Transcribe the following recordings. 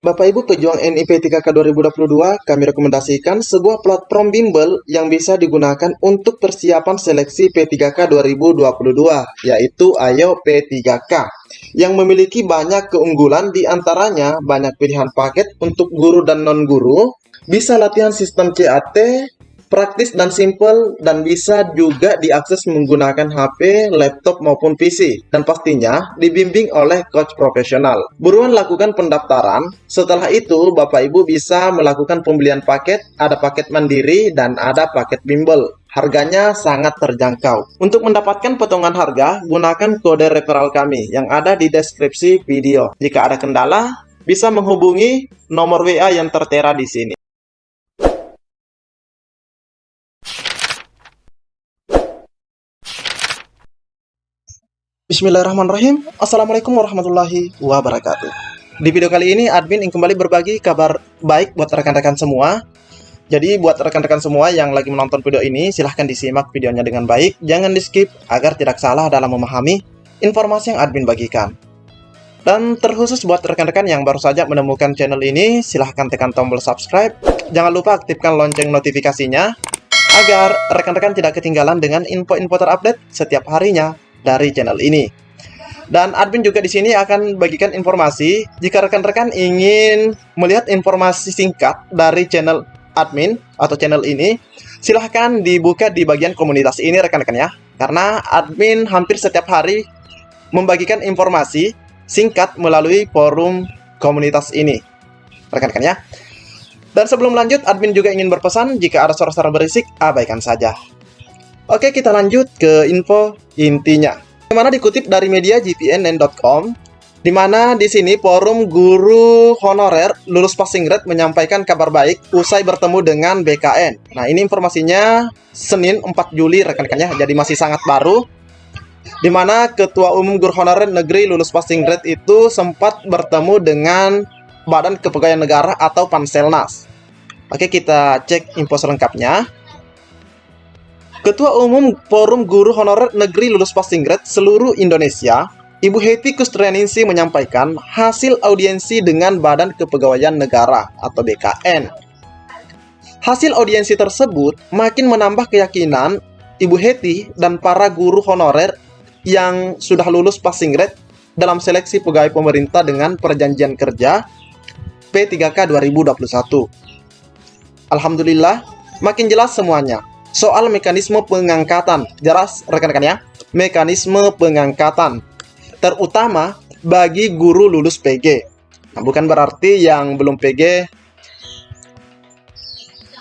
Bapak Ibu pejuang NIP 3K 2022, kami rekomendasikan sebuah platform bimbel yang bisa digunakan untuk persiapan seleksi P3K 2022, yaitu Ayo P3K, yang memiliki banyak keunggulan, diantaranya banyak pilihan paket untuk guru dan non-guru, bisa latihan sistem CAT, praktis dan simple, dan bisa juga diakses menggunakan HP, laptop maupun PC, dan pastinya dibimbing oleh coach profesional. Buruan lakukan pendaftaran. Setelah itu Bapak Ibu bisa melakukan pembelian paket. Ada paket mandiri dan ada paket bimbel. Harganya sangat terjangkau. Untuk mendapatkan potongan harga, gunakan kode referral kami yang ada di deskripsi video. Jika ada kendala, bisa menghubungi nomor WA yang tertera di sini. Bismillahirrahmanirrahim. Assalamualaikum warahmatullahi wabarakatuh. Di video kali ini admin ingin kembali berbagi kabar baik buat rekan-rekan semua. Jadi buat rekan-rekan semua yang lagi menonton video ini, silahkan disimak videonya dengan baik. Jangan di skip agar tidak salah dalam memahami informasi yang admin bagikan. Dan terkhusus buat rekan-rekan yang baru saja menemukan channel ini, silahkan tekan tombol subscribe. Jangan lupa aktifkan lonceng notifikasinya agar rekan-rekan tidak ketinggalan dengan info-info terupdate setiap harinya dari channel ini. Dan admin juga di sini akan bagikan informasi jika rekan-rekan ingin melihat informasi singkat dari channel admin atau channel ini, silahkan dibuka di bagian komunitas ini rekan-rekan ya. Karena admin hampir setiap hari membagikan informasi singkat melalui forum komunitas ini rekan-rekan ya. Dan sebelum lanjut, admin juga ingin berpesan jika ada suara-suara berisik, abaikan saja. Oke, kita lanjut ke info intinya. Dimana dikutip dari media gpnn.com, dimana di sini forum guru honorer lulus passing grade menyampaikan kabar baik usai bertemu dengan BKN. Nah, ini informasinya Senin 4 Juli rekan-rekannya, jadi masih sangat baru. Dimana Ketua Umum Guru Honorer Negeri lulus passing grade itu sempat bertemu dengan Badan Kepegawaian Negara atau Panselnas. Oke, kita cek info selengkapnya. Ketua Umum Forum Guru Honorer Negeri Lulus Passing Grade seluruh Indonesia, Ibu Hetty Kustrianingsih menyampaikan hasil audiensi dengan Badan Kepegawaian Negara atau BKN. Hasil audiensi tersebut makin menambah keyakinan Ibu Hetty dan para guru honorer yang sudah lulus passing grade dalam seleksi pegawai pemerintah dengan perjanjian kerja P3K 2021. Alhamdulillah, makin jelas semuanya. Soal mekanisme pengangkatan, jelas rekan-rekan ya, mekanisme pengangkatan, terutama bagi guru lulus PG. Nah, bukan berarti yang belum PG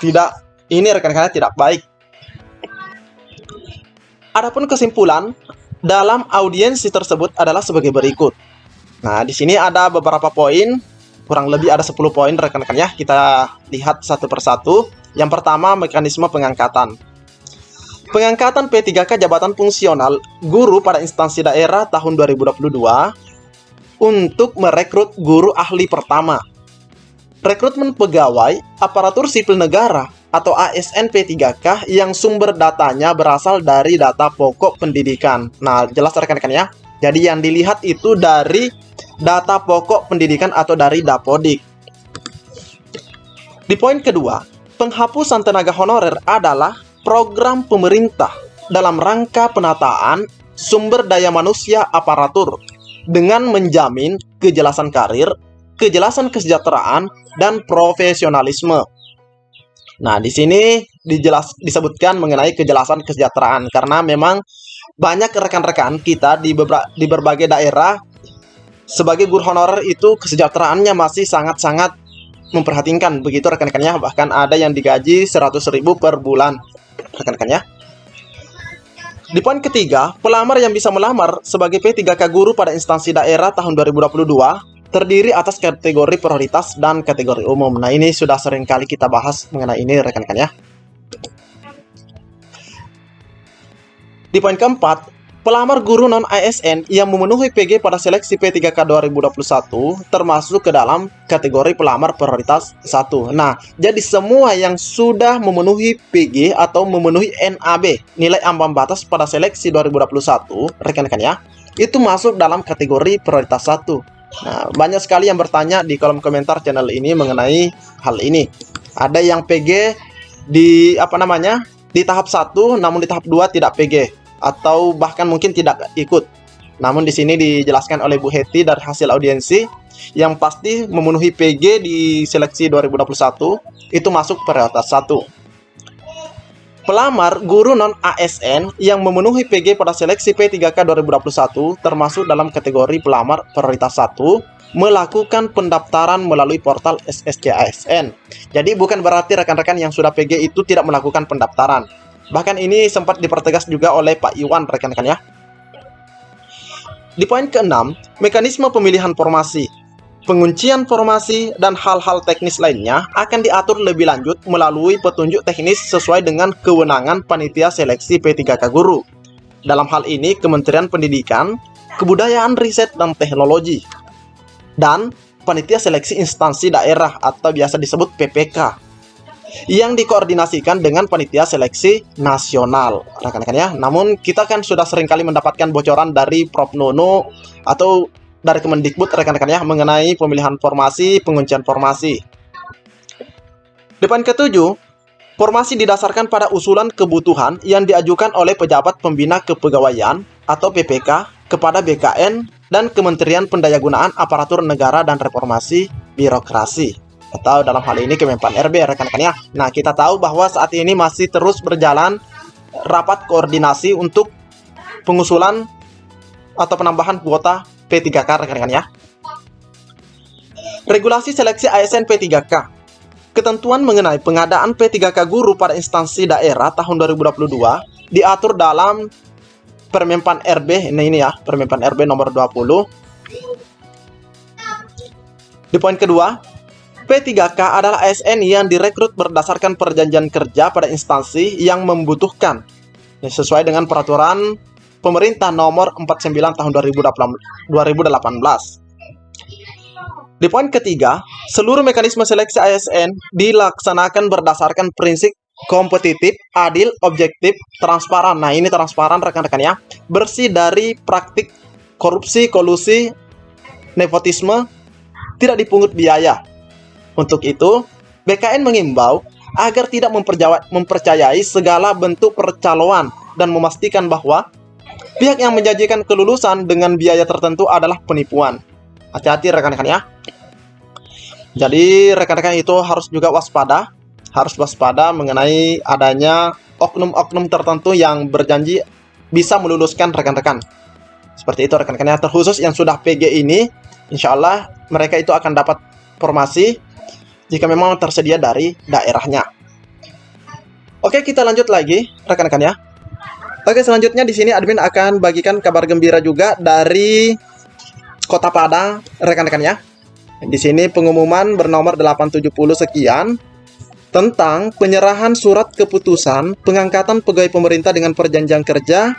tidak, ini rekan-rekan tidak baik. Adapun kesimpulan dalam audiensi tersebut adalah sebagai berikut. Nah, di sini ada beberapa poin, kurang lebih ada 10 poin rekan-rekan ya. Kita lihat satu persatu. Yang pertama, mekanisme pengangkatan. Pengangkatan P3K jabatan fungsional guru pada instansi daerah tahun 2022 untuk merekrut guru ahli pertama. Rekrutmen pegawai aparatur sipil negara atau ASN P3K yang sumber datanya berasal dari data pokok pendidikan. Nah, jelas rekan-rekan ya. Jadi yang dilihat itu dari data pokok pendidikan atau dari Dapodik. Di poin kedua, penghapusan tenaga honorer adalah program pemerintah dalam rangka penataan sumber daya manusia aparatur dengan menjamin kejelasan karir, kejelasan kesejahteraan, dan profesionalisme. Nah, di sini disebutkan mengenai kejelasan kesejahteraan karena memang banyak rekan-rekan kita di berbagai daerah sebagai guru honorer itu kesejahteraannya masih sangat-sangat memperhatikan begitu rekan-rekannya, bahkan ada yang digaji 100.000 per bulan rekan-rekannya. Di poin ketiga, pelamar yang bisa melamar sebagai P3K guru pada instansi daerah tahun 2022 terdiri atas kategori prioritas dan kategori umum. Nah, ini sudah sering kali kita bahas mengenai ini rekan-rekannya. Di poin keempat, pelamar guru non-ASN yang memenuhi PG pada seleksi P3K 2021 termasuk ke dalam kategori pelamar prioritas 1. Nah, jadi semua yang sudah memenuhi PG atau memenuhi NAB, nilai ambang batas pada seleksi 2021, rekan-rekan ya, itu masuk dalam kategori prioritas 1. Nah, banyak sekali yang bertanya di kolom komentar channel ini mengenai hal ini. Ada yang PG di di tahap 1 namun di tahap 2 tidak PG atau bahkan mungkin tidak ikut. Namun di sini dijelaskan oleh Bu Heti dari hasil audiensi yang pasti memenuhi PG di seleksi 2021 itu masuk prioritas 1. Pelamar guru non-ASN yang memenuhi PG pada seleksi P3K 2021 termasuk dalam kategori pelamar prioritas 1 melakukan pendaftaran melalui portal SSC ASN. Jadi bukan berarti rekan-rekan yang sudah PG itu tidak melakukan pendaftaran. Bahkan ini sempat dipertegas juga oleh Pak Iwan rekan-rekan ya. Di poin ke-6, mekanisme pemilihan formasi, penguncian formasi, dan hal-hal teknis lainnya akan diatur lebih lanjut melalui petunjuk teknis sesuai dengan kewenangan panitia seleksi P3K Guru. Dalam hal ini, Kementerian Pendidikan, Kebudayaan, Riset, dan Teknologi, dan panitia seleksi instansi daerah atau biasa disebut PPK, yang dikoordinasikan dengan panitia seleksi nasional, rekan-rekan ya. Namun kita kan sudah seringkali mendapatkan bocoran dari Prof Nono atau dari Kemendikbud rekan-rekan ya mengenai pemilihan formasi, penguncian formasi. Di poin ke-7, formasi didasarkan pada usulan kebutuhan yang diajukan oleh pejabat pembina kepegawaian atau PPK kepada BKN dan Kementerian Pendayagunaan Aparatur Negara dan Reformasi Birokrasi atau dalam hal ini Kemenpan RB rekan-rekan ya. Nah, kita tahu bahwa saat ini masih terus berjalan rapat koordinasi untuk pengusulan atau penambahan kuota P3K rekan-rekan ya. Regulasi seleksi ASN P3K. Ketentuan mengenai pengadaan P3K guru pada instansi daerah tahun 2022 diatur dalam Permenpan RB ini ya, Permenpan RB nomor 20. Di poin kedua, P3K adalah ASN yang direkrut berdasarkan perjanjian kerja pada instansi yang membutuhkan sesuai dengan peraturan Pemerintah nomor 49 tahun 2018. Di poin ketiga, seluruh mekanisme seleksi ASN dilaksanakan berdasarkan prinsip kompetitif, adil, objektif, transparan. Nah, ini transparan rekan-rekan ya. Bersih dari praktik korupsi, kolusi, nepotisme, tidak dipungut biaya. Untuk itu, BKN mengimbau agar tidak mempercayai segala bentuk percaloan dan memastikan bahwa pihak yang menjanjikan kelulusan dengan biaya tertentu adalah penipuan. Hati-hati rekan-rekan ya. Jadi rekan-rekan itu harus juga waspada. Harus waspada mengenai adanya oknum-oknum tertentu yang berjanji bisa meluluskan rekan-rekan. Seperti itu rekan-rekan ya. Terkhusus yang sudah PG ini, insya Allah mereka itu akan dapat formasi jika memang tersedia dari daerahnya. Oke, kita lanjut lagi rekan-rekan ya. Oke, selanjutnya di sini admin akan bagikan kabar gembira juga dari Kota Padang, rekan-rekan ya. Di sini pengumuman bernomor 870 sekian tentang penyerahan surat keputusan pengangkatan pegawai pemerintah dengan perjanjian kerja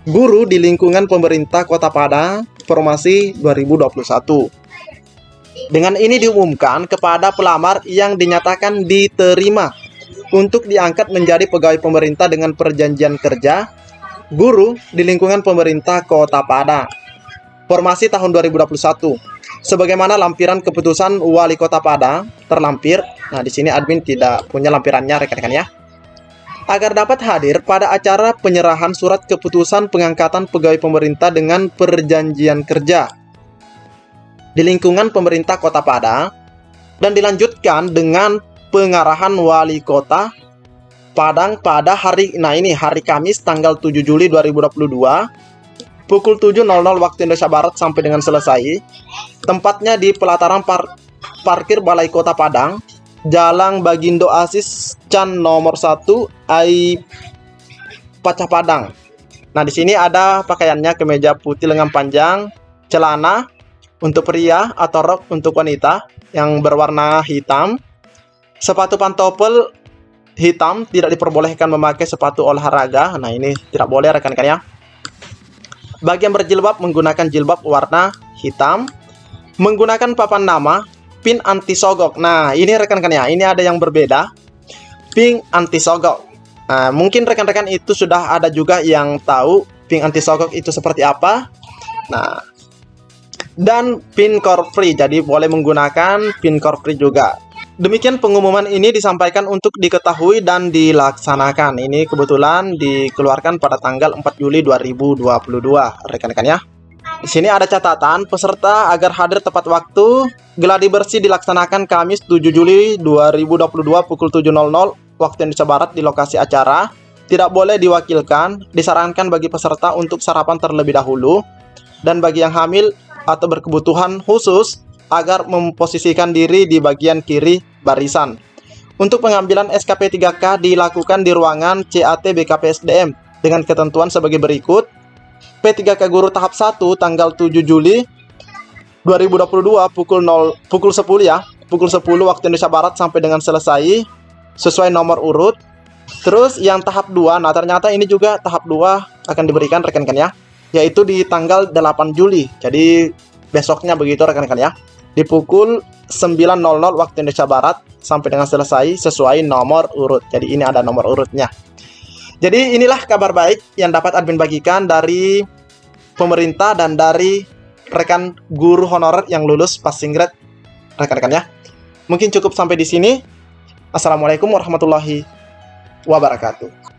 guru di lingkungan pemerintah Kota Padang, formasi 2021. Dengan ini diumumkan kepada pelamar yang dinyatakan diterima untuk diangkat menjadi pegawai pemerintah dengan perjanjian kerja guru di lingkungan pemerintah Kota Padang, formasi tahun 2021. Sebagaimana lampiran keputusan Wali Kota Padang terlampir. Nah, di sini admin tidak punya lampirannya rekan-rekan ya. Agar dapat hadir pada acara penyerahan surat keputusan pengangkatan pegawai pemerintah dengan perjanjian kerja di lingkungan pemerintah Kota Padang dan dilanjutkan dengan pengarahan Wali Kota Padang pada hari Kamis tanggal 7 Juli 2022 pukul 7.00 waktu Indonesia Barat sampai dengan selesai. Tempatnya di pelataran parkir Balai Kota Padang, Jalan Bagindo Asis Can nomor 1 AI Pacah Padang. Nah, di sini ada pakaiannya kemeja putih lengan panjang, celana untuk pria atau rok untuk wanita yang berwarna hitam, sepatu pantofel hitam, tidak diperbolehkan memakai sepatu olahraga. Nah, ini tidak boleh rekan-rekan ya. Bagi yang berjilbab menggunakan jilbab warna hitam, menggunakan papan nama, pin anti sogok. Nah, ini rekan-rekan ya, ini ada yang berbeda. Pin anti sogok. Nah, mungkin rekan-rekan itu sudah ada juga yang tahu pin anti sogok itu seperti apa. Nah, dan PIN core free. Jadi boleh menggunakan PIN core free juga. Demikian pengumuman ini disampaikan untuk diketahui dan dilaksanakan. Ini kebetulan dikeluarkan pada tanggal 4 Juli 2022, rekan-rekan ya. Di sini ada catatan peserta agar hadir tepat waktu. Gladi bersih dilaksanakan Kamis 7 Juli 2022 pukul 7.00 waktu Indonesia Barat di lokasi acara. Tidak boleh diwakilkan. Disarankan bagi peserta untuk sarapan terlebih dahulu. Dan bagi yang hamil atau berkebutuhan khusus agar memposisikan diri di bagian kiri barisan. Untuk pengambilan SKP 3K dilakukan di ruangan CAT BKPSDM dengan ketentuan sebagai berikut. P3K Guru tahap 1 tanggal 7 Juli 2022 pukul 10 ya. Pukul 10 waktu Indonesia Barat sampai dengan selesai sesuai nomor urut. Terus yang tahap 2, nah ternyata ini juga tahap 2 akan diberikan rekan-rekan ya, yaitu di tanggal 8 Juli. Jadi besoknya begitu rekan-rekan ya. Di pukul 9.00 waktu Indonesia Barat sampai dengan selesai sesuai nomor urut. Jadi ini ada nomor urutnya. Jadi inilah kabar baik yang dapat admin bagikan dari pemerintah dan dari rekan guru honorer yang lulus passing grade rekan-rekan ya. Mungkin cukup sampai di sini. Assalamualaikum warahmatullahi wabarakatuh.